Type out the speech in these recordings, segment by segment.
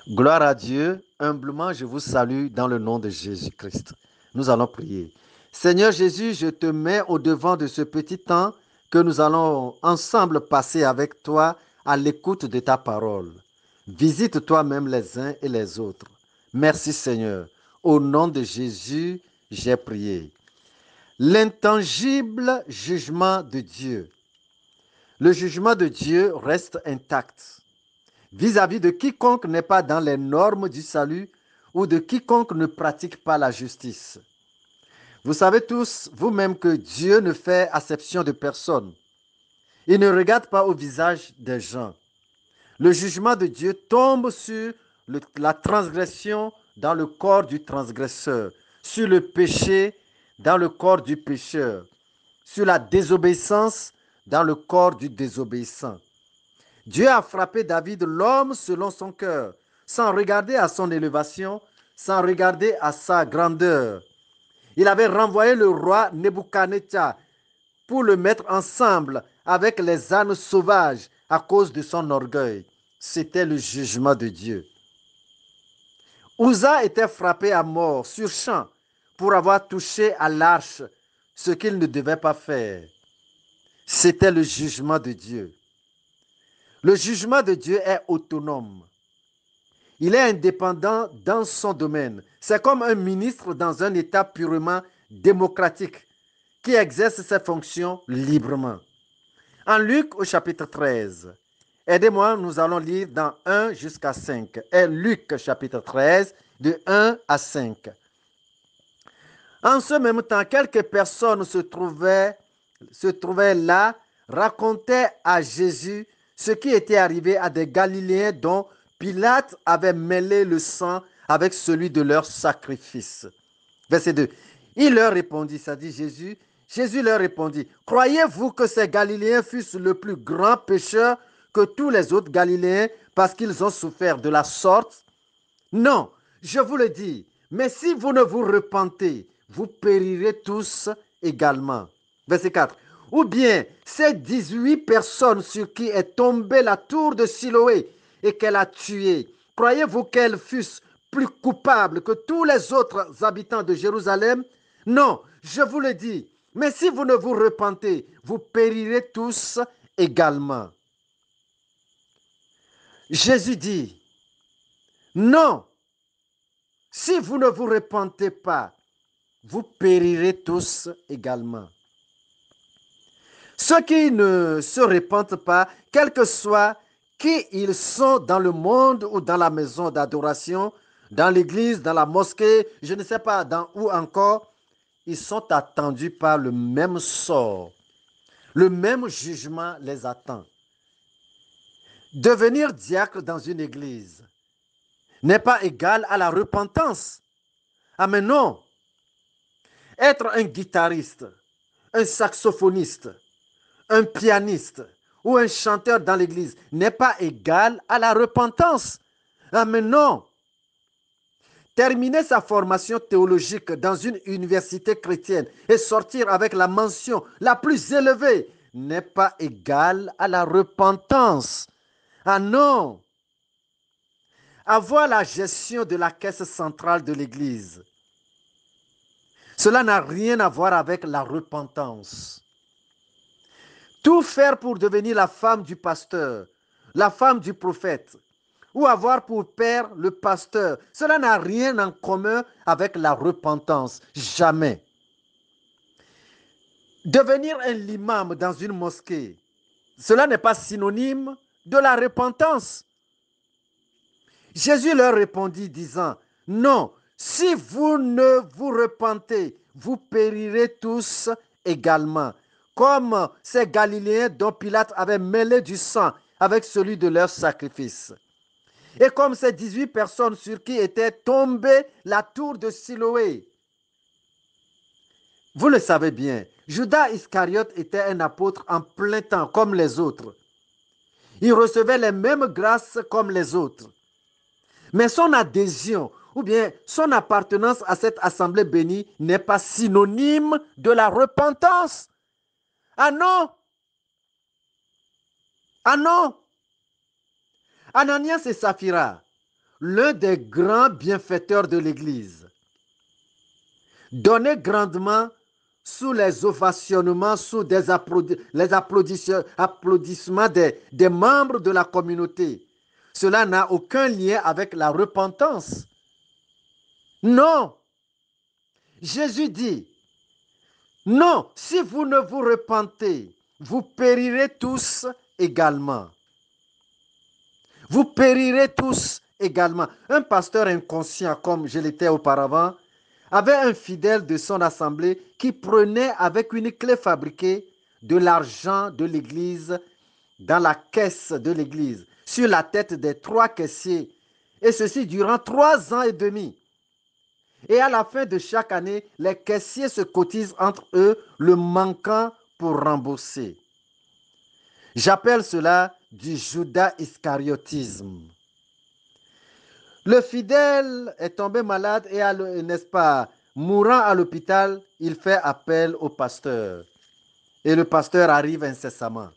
Gloire à Dieu. Humblement, je vous salue dans le nom de Jésus-Christ. Nous allons prier. Seigneur Jésus, je te mets au devant de ce petit temps que nous allons ensemble passer avec toi à l'écoute de ta parole. Visite toi-même les uns et les autres. Merci Seigneur. Au nom de Jésus, j'ai prié. L'intangible jugement de Dieu. Le jugement de Dieu reste intact vis-à-vis de quiconque n'est pas dans les normes du salut ou de quiconque ne pratique pas la justice. Vous savez tous vous-même que Dieu ne fait acception de personne. Il ne regarde pas au visage des gens. Le jugement de Dieu tombe sur la transgression dans le corps du transgresseur, sur le péché dans le corps du pécheur, sur la désobéissance dans le corps du désobéissant. Dieu a frappé David, l'homme selon son cœur, sans regarder à son élévation, sans regarder à sa grandeur. Il avait renvoyé le roi Nebuchadnezzar pour le mettre ensemble avec les ânes sauvages à cause de son orgueil. C'était le jugement de Dieu. Uza était frappé à mort sur champ pour avoir touché à l'arche ce qu'il ne devait pas faire. C'était le jugement de Dieu. Le jugement de Dieu est autonome. Il est indépendant dans son domaine. C'est comme un ministre dans un État purement démocratique qui exerce ses fonctions librement. En Luc au chapitre 13, aidez-moi, nous allons lire dans 1 jusqu'à 5. Et Luc chapitre 13, de 1 à 5. En ce même temps, quelques personnes se trouvaient là, racontaient à Jésus ce qui était arrivé à des Galiléens dont Pilate avait mêlé le sang avec celui de leur sacrifice. Verset 2. Il leur répondit, ça dit Jésus, Jésus leur répondit, croyez-vous que ces Galiléens fussent le plus grand pécheur que tous les autres Galiléens parce qu'ils ont souffert de la sorte? Non, je vous le dis, mais si vous ne vous repentez, vous périrez tous également. Verset 4. Ou bien ces 18 personnes sur qui est tombée la tour de Siloé et qu'elle a tuées, croyez-vous qu'elles fussent plus coupables que tous les autres habitants de Jérusalem? Non, je vous le dis, mais si vous ne vous repentez, vous périrez tous également. Jésus dit, non, si vous ne vous repentez pas, vous périrez tous également. Ceux qui ne se repentent pas, quel que soit qui ils sont dans le monde ou dans la maison d'adoration, dans l'église, dans la mosquée, je ne sais pas dans où encore, ils sont attendus par le même sort. Le même jugement les attend. Devenir diacre dans une église n'est pas égal à la repentance. Ah mais non, être un guitariste, un saxophoniste, un pianiste ou un chanteur dans l'église n'est pas égal à la repentance. Ah mais non, terminer sa formation théologique dans une université chrétienne et sortir avec la mention la plus élevée n'est pas égal à la repentance. Ah non, avoir la gestion de la caisse centrale de l'église, cela n'a rien à voir avec la repentance. Tout faire pour devenir la femme du pasteur, la femme du prophète, ou avoir pour père le pasteur, cela n'a rien en commun avec la repentance. Jamais. Devenir un imam dans une mosquée, cela n'est pas synonyme de la repentance. Jésus leur répondit disant, non, si vous ne vous repentez, vous périrez tous également, comme ces Galiléens dont Pilate avait mêlé du sang avec celui de leur sacrifice. Et comme ces 18 personnes sur qui était tombée la tour de Siloé. Vous le savez bien, Judas Iscariote était un apôtre en plein temps comme les autres. Il recevait les mêmes grâces comme les autres. Mais son adhésion ou bien son appartenance à cette assemblée bénie n'est pas synonyme de la repentance. Ah non! Ah non! Ananias et Saphira, l'un des grands bienfaiteurs de l'Église. Donner grandement sous les ovationnements, sous les applaudissements des membres de la communauté. Cela n'a aucun lien avec la repentance. Non. Jésus dit, non, si vous ne vous repentez, vous périrez tous également. Vous périrez tous également. Un pasteur inconscient, comme je l'étais auparavant, avait un fidèle de son assemblée qui prenait avec une clé fabriquée de l'argent de l'église dans la caisse de l'église, sur la tête des 3 caissiers, et ceci durant 3 ans et demi. Et à la fin de chaque année, les caissiers se cotisent entre eux le manquant pour rembourser. J'appelle cela du Judas Iscariotisme. Le fidèle est tombé malade et, n'est-ce pas, mourant à l'hôpital, il fait appel au pasteur. Et le pasteur arrive incessamment.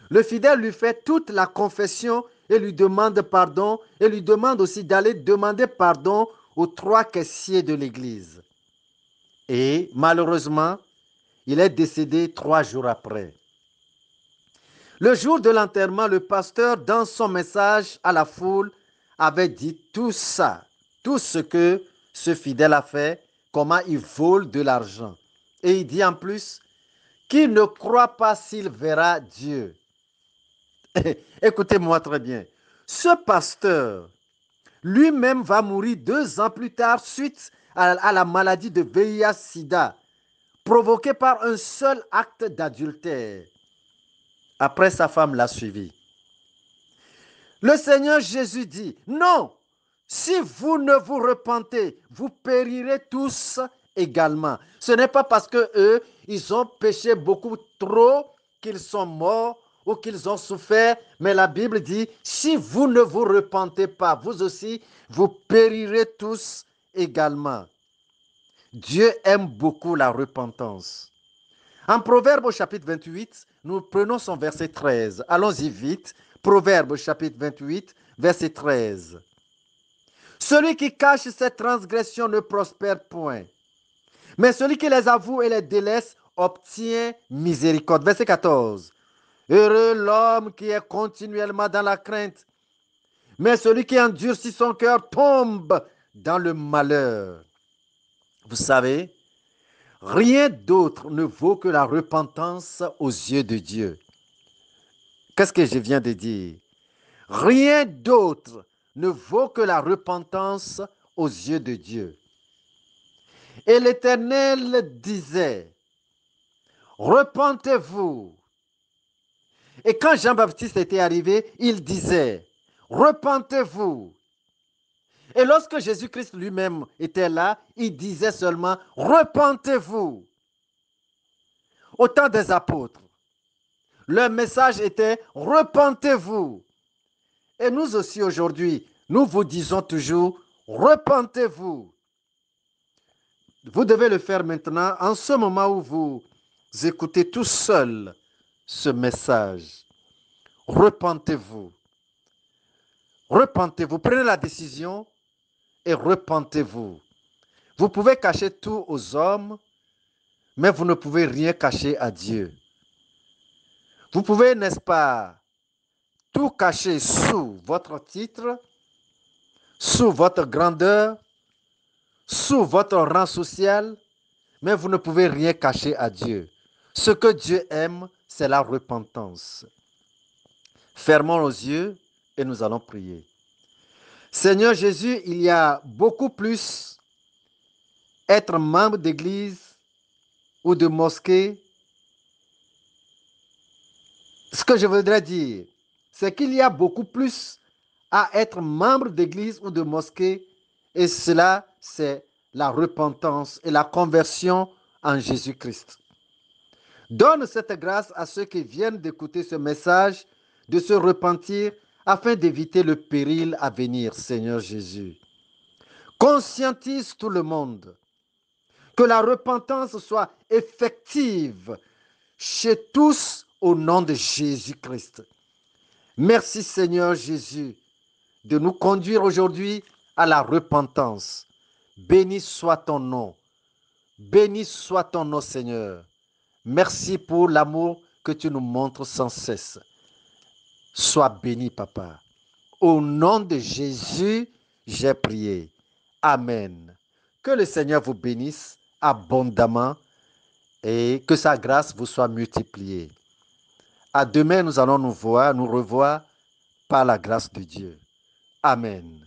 Le fidèle lui fait toute la confession et lui demande pardon et lui demande aussi d'aller demander pardon aux 3 caissiers de l'église. Et malheureusement, il est décédé 3 jours après. Le jour de l'enterrement, le pasteur, dans son message à la foule, avait dit tout ça, tout ce que ce fidèle a fait, comment il vole de l'argent. Et il dit en plus qu'il ne croit pas s'il verra Dieu. Écoutez-moi très bien. Ce pasteur, lui-même va mourir 2 ans plus tard suite à la maladie de VIH-Sida, provoquée par un seul acte d'adultère. Après, sa femme l'a suivi. Le Seigneur Jésus dit, non, si vous ne vous repentez, vous périrez tous également. Ce n'est pas parce que eux, ils ont péché beaucoup trop qu'ils sont morts ou qu'ils ont souffert, mais la Bible dit, si vous ne vous repentez pas, vous aussi, vous périrez tous également. Dieu aime beaucoup la repentance. En Proverbe au chapitre 28, nous prenons son verset 13. Allons-y vite. Proverbe au chapitre 28, verset 13. Celui qui cache ses transgressions ne prospère point, mais celui qui les avoue et les délaisse obtient miséricorde. Verset 14. Heureux l'homme qui est continuellement dans la crainte, mais celui qui endurcit son cœur tombe dans le malheur. Vous savez, rien d'autre ne vaut que la repentance aux yeux de Dieu. Qu'est-ce que je viens de dire? Rien d'autre ne vaut que la repentance aux yeux de Dieu. Et l'Éternel disait, repentez-vous. Et quand Jean-Baptiste était arrivé, il disait, repentez-vous. Et lorsque Jésus-Christ lui-même était là, il disait seulement, repentez-vous. Au temps des apôtres, leur message était, repentez-vous. Et nous aussi aujourd'hui, nous vous disons toujours, repentez-vous. Vous devez le faire maintenant, en ce moment où vous écoutez tout seul ce message. Repentez-vous. Repentez-vous. Prenez la décision et repentez-vous. Vous pouvez cacher tout aux hommes, mais vous ne pouvez rien cacher à Dieu. Vous pouvez, n'est-ce pas, tout cacher sous votre titre, sous votre grandeur, sous votre rang social, mais vous ne pouvez rien cacher à Dieu. Ce que Dieu aime, c'est la repentance. Fermons nos yeux et nous allons prier. Seigneur Jésus, il y a beaucoup plus être membre d'église ou de mosquée. Ce que je voudrais dire, c'est qu'il y a beaucoup plus à être membre d'église ou de mosquée, et cela, c'est la repentance et la conversion en Jésus-Christ. Donne cette grâce à ceux qui viennent d'écouter ce message, de se repentir afin d'éviter le péril à venir, Seigneur Jésus. Conscientise tout le monde, que la repentance soit effective chez tous au nom de Jésus-Christ. Merci Seigneur Jésus de nous conduire aujourd'hui à la repentance. Béni soit ton nom. Béni soit ton nom, Seigneur. Merci pour l'amour que tu nous montres sans cesse. Sois béni, Papa. Au nom de Jésus, j'ai prié. Amen. Que le Seigneur vous bénisse abondamment et que sa grâce vous soit multipliée. À demain, nous allons nous revoir par la grâce de Dieu. Amen.